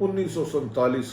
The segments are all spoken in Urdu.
1947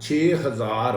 6000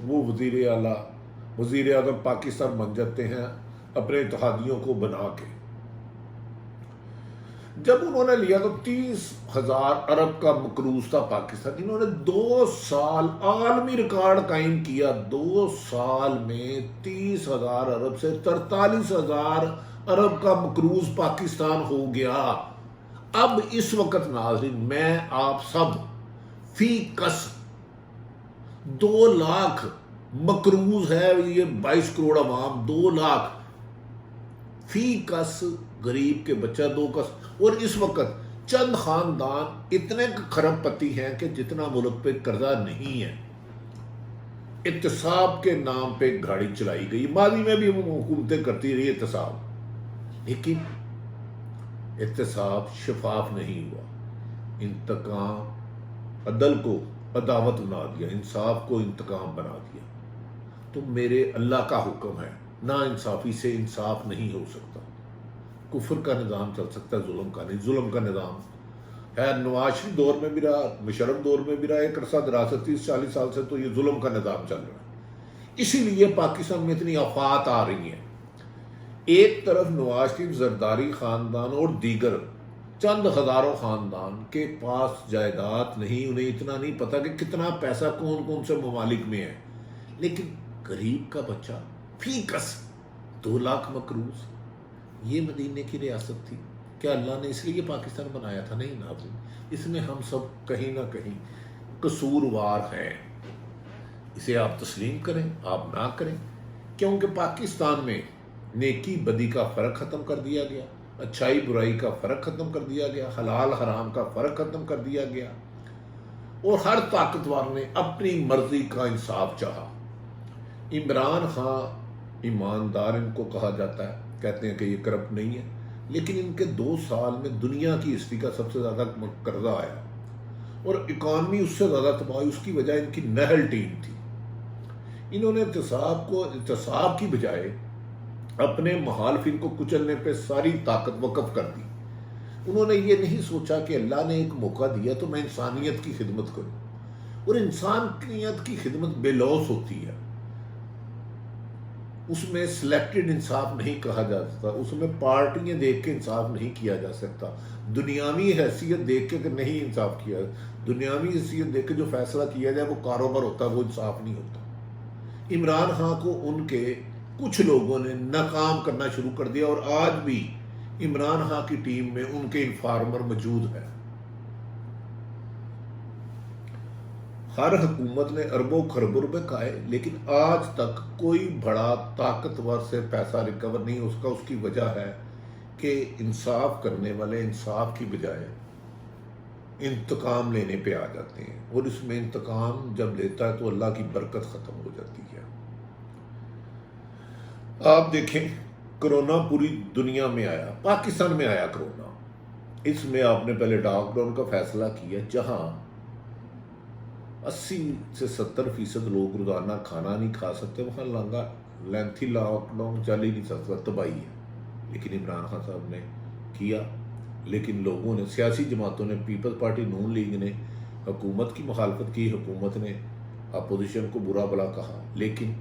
وہ وزیر اعظم پاکستان بن جاتے ہیں اپنے اتحادیوں کو بنا کے۔ جب انہوں نے لیا تو 30,000 ارب کا مقروض تھا پاکستان، انہوں نے 2 سال عالمی ریکارڈ قائم کیا، 2 سال میں 30,000 ارب سے 43,000 ارب کا مقروض پاکستان ہو گیا۔ اب اس وقت ناظرین میں آپ سب فی کس 2 لاکھ مقروض ہے، یہ 22 کروڑ عوام 2 لاکھ فی کس غریب کے بچہ 2 کس، اور اس وقت چند خاندان اتنے کھرب پتی ہیں کہ جتنا ملک پہ قرضہ نہیں ہے۔ احتساب کے نام پہ گاڑی چلائی گئی، ماضی میں بھی وہ حکومتیں کرتی رہی احتساب، لیکن احتساب شفاف نہیں ہوا۔ انتقام عدل کو عداوت بنا دیا، انصاف کو انتقام بنا دیا۔ تو میرے اللہ کا حکم ہے، نا انصافی سے انصاف نہیں ہو سکتا۔ کفر کا نظام چل سکتا ہے، ظلم کا نہیں۔ ظلم کا نظام ہے نواز شریف دور میں بھی رہا، مشرف دور میں بھی رہا، ایک عرصہ دراز 30-40 سال سے تو یہ ظلم کا نظام چل رہا ہے۔ اسی لیے پاکستان میں اتنی آفات آ رہی ہیں۔ ایک طرف نواز شریف، زرداری خاندان اور دیگر چند ہزاروں خاندان کے پاس جائیداد نہیں، انہیں اتنا نہیں پتا کہ کتنا پیسہ کون کون سے ممالک میں ہے، لیکن غریب کا بچہ فی کس 2 لاکھ مقروض۔ یہ مدینے کی ریاست تھی؟ کیا اللہ نے اس لیے پاکستان بنایا تھا؟ نہیں ناظرین، اس میں ہم سب کہیں نہ کہیں قصوروار ہیں۔ اسے آپ تسلیم کریں، آپ نہ کریں، کیونکہ پاکستان میں نیکی بدی کا فرق ختم کر دیا گیا، اچھائی برائی کا فرق ختم کر دیا گیا، حلال حرام کا فرق ختم کر دیا گیا، اور ہر طاقتور نے اپنی مرضی کا انصاف چاہا۔ عمران خان ایماندار ان کو کہا جاتا ہے، کہتے ہیں کہ یہ کرپٹ نہیں ہے، لیکن ان کے 2 سال میں دنیا کی ہسٹری کا سب سے زیادہ قرضہ آیا، اور اکانومی اس سے زیادہ تباہ ہوئی۔ اس کی وجہ ان کی نہل ٹیم تھی۔ انہوں نے احتساب کی بجائے اپنے مخالفین کو کچلنے پہ ساری طاقت وقف کر دی۔ انہوں نے یہ نہیں سوچا کہ اللہ نے ایک موقع دیا تو میں انسانیت کی خدمت کروں، اور انسانیت کی خدمت بے لوث ہوتی ہے، اس میں سلیکٹڈ انصاف نہیں کہا جا سکتا، اس میں پارٹیاں دیکھ کے انصاف نہیں کیا جا سکتا، دنیاوی حیثیت دیکھ کے نہیں انصاف کیا، دنیاوی حیثیت دیکھ کے جو فیصلہ کیا جائے وہ کاروبار ہوتا ہے، وہ انصاف نہیں ہوتا۔ عمران خان کو ان کے کچھ لوگوں نے ناکام کرنا شروع کر دیا، اور آج بھی عمران خان کی ٹیم میں ان کے انفارمر موجود ہے۔ ہر حکومت نے اربوں خربوں روپے کھائے، لیکن آج تک کوئی بڑا طاقتور سے پیسہ ریکور نہیں ہو سکا۔ اس کی وجہ ہے کہ انصاف کرنے والے انصاف کی بجائے انتقام لینے پہ آ جاتے ہیں، اور اس میں انتقام جب لیتا ہے تو اللہ کی برکت ختم ہو جاتی ہے۔ آپ دیکھیں، کرونا پوری دنیا میں آیا، پاکستان میں آیا کرونا۔ اس میں آپ نے پہلے لاک ڈاؤن کا فیصلہ کیا، جہاں 80 سے 70% لوگ روزانہ کھانا نہیں کھا سکتے، وہاں لینتھی لاک ڈاؤن چل ہی نہیں سکتا، تباہی ہے۔ لیکن عمران خان صاحب نے کیا، لیکن لوگوں نے، سیاسی جماعتوں نے، پیپلز پارٹی نون لیگ نے حکومت کی مخالفت کی، حکومت نے اپوزیشن کو برا بھلا کہا، لیکن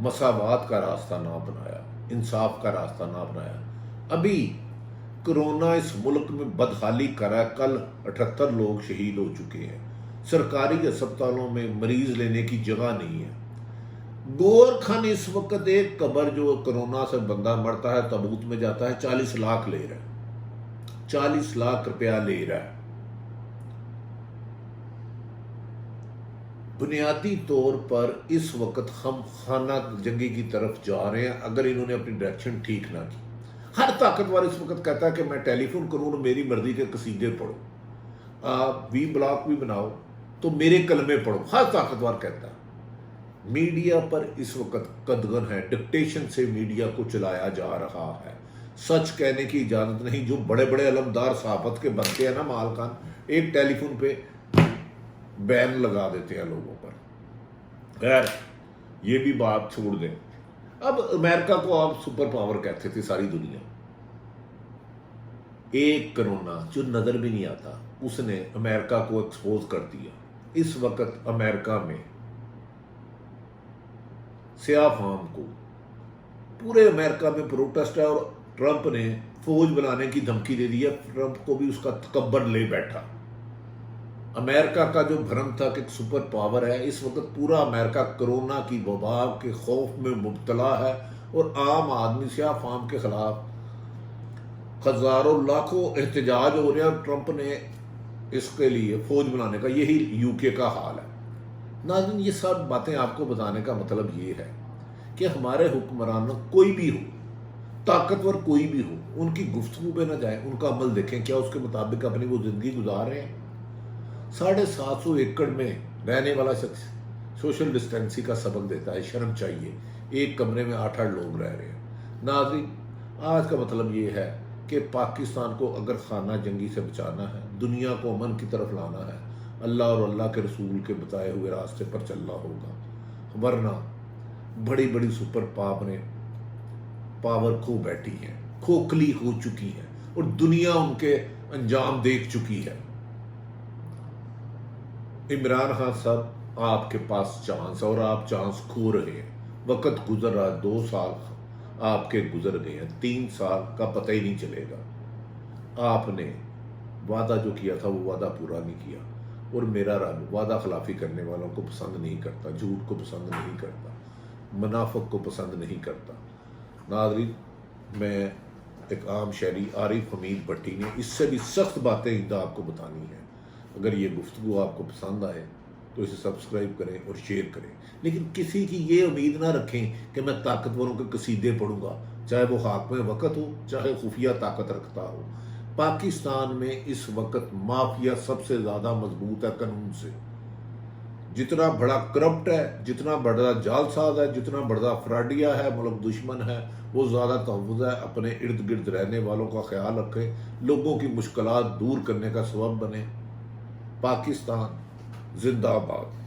مساوات کا راستہ نہ بنایا، انصاف کا راستہ نہ بنایا۔ ابھی کرونا اس ملک میں بدحالی کر رہا ہے، کل 78 لوگ شہید ہو چکے ہیں، سرکاری اسپتالوں میں مریض لینے کی جگہ نہیں ہے۔ گورکھن اس وقت ایک قبر جو کرونا سے بندہ مرتا ہے تابوت میں جاتا ہے 40 لاکھ لے رہا ہے، 40 لاکھ روپیہ لے رہا ہے۔ بنیادی طور پر اس وقت ہم خانہ جنگی کی طرف جا رہے ہیں، اگر انہوں نے اپنی ڈائریکشن ٹھیک نہ کی۔ ہر طاقتور اس وقت کہتا ہے کہ میں ٹیلی فون کروں اور میری مرضی کے قصیدے پڑھو، آپ وی بلاک بھی بناؤ تو میرے کلمے پڑھو، ہر طاقتور کہتا ہے۔ میڈیا پر اس وقت قدغن ہے، ڈکٹیشن سے میڈیا کو چلایا جا رہا ہے، سچ کہنے کی اجازت نہیں۔ جو بڑے بڑے علمدار صحافت کے بنتے ہیں نا مالکان، ایک ٹیلی فون پہ بین لگا دیتے ہیں لوگوں پر۔ خیر، یہ بھی بات چھوڑ دیں۔ اب امریکہ کو آپ سپر پاور کہتے تھے ساری دنیا، ایک کرونا جو نظر بھی نہیں آتا اس نے امریکہ کو ایکسپوز کر دیا۔ اس وقت امریکہ میں سیاہ فام کو پورے امریکہ میں پروٹیسٹ ہے، اور ٹرمپ نے فوج بنانے کی دھمکی دے دی ہے، ٹرمپ کو بھی اس کا تکبر لے بیٹھا۔ امریکہ کا جو بھرم تھا کہ ایک سپر پاور ہے، اس وقت پورا امریکہ کرونا کی وبا کے خوف میں مبتلا ہے، اور عام آدمی سیاہ فام کے خلاف ہزاروں لاکھوں احتجاج ہو رہے ہیں، اور ٹرمپ نے اس کے لیے فوج بنانے کا، یہی یو کے کا حال ہے۔ ناظرین، یہ سب باتیں آپ کو بتانے کا مطلب یہ ہے کہ ہمارے حکمران کوئی بھی ہو، طاقتور کوئی بھی ہو، ان کی گفتگو پہ نہ جائیں، ان کا عمل دیکھیں، کیا اس کے مطابق اپنی وہ زندگی گزار رہے ہیں۔ 750 ایکڑ میں رہنے والا شخص سوشل ڈسٹینسی کا سبق دیتا ہے، شرم چاہیے، ایک کمرے میں 8 لوگ رہ رہے ہیں۔ ناظرین، آج کا مطلب یہ ہے کہ پاکستان کو اگر خانہ جنگی سے بچانا ہے، دنیا کو امن کی طرف لانا ہے، اللہ اور اللہ کے رسول کے بتائے ہوئے راستے پر چلنا ہوگا، ورنہ بڑی بڑی سپر پاور کھو بیٹھی ہیں، کھوکھلی ہو چکی ہیں، اور دنیا ان کے انجام دیکھ چکی ہے۔ عمران خان صاحب، آپ کے پاس چانس ہے اور آپ چانس کھو رہے ہیں۔ وقت گزر رہا ہے، 2 سال آپ کے گزر گئے ہیں، 3 سال کا پتہ ہی نہیں چلے گا۔ آپ نے وعدہ جو کیا تھا وہ وعدہ پورا نہیں کیا، اور میرا رب وعدہ خلافی کرنے والوں کو پسند نہیں کرتا، جھوٹ کو پسند نہیں کرتا، منافق کو پسند نہیں کرتا۔ ناظرین، میں ایک عام شہری عارف حمید بھٹی نے اس سے بھی سخت باتیں آپ کو بتانی ہیں۔ اگر یہ گفتگو آپ کو پسند آئے تو اسے سبسکرائب کریں اور شیئر کریں، لیکن کسی کی یہ امید نہ رکھیں کہ میں طاقتوروں کے قصیدے پڑھوں گا، چاہے وہ حاکم وقت ہو، چاہے خفیہ طاقت رکھتا ہو۔ پاکستان میں اس وقت مافیا سب سے زیادہ مضبوط ہے قانون سے۔ جتنا بڑا کرپٹ ہے، جتنا بڑا جعل ساز ہے، جتنا بڑا فراڈیا ہے، ملک دشمن ہے، وہ زیادہ تحفظ ہے۔ اپنے ارد گرد رہنے والوں کا خیال رکھیں، لوگوں کی مشکلات دور کرنے کا سبب بنے۔ پاکستان زندہ باد۔